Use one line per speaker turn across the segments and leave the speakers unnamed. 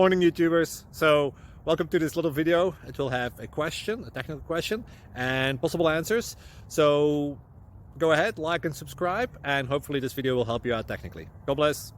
Morning YouTubers. So welcome to this little video. It will have a question, a technical question, and possible answers. So go ahead, like and subscribe, and hopefully this video will help you out technically. God bless.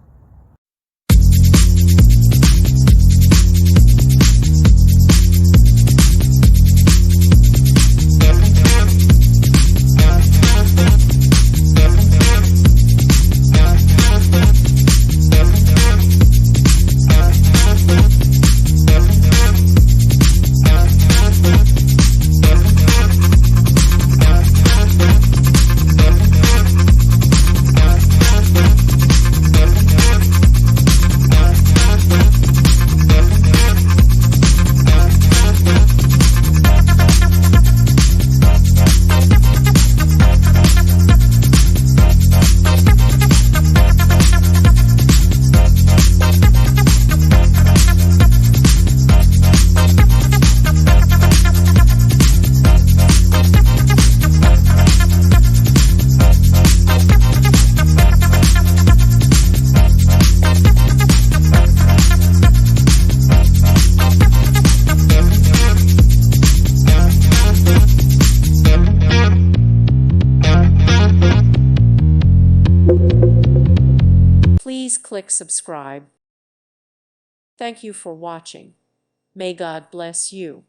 Please click subscribe. Thank you for watching. May God bless you.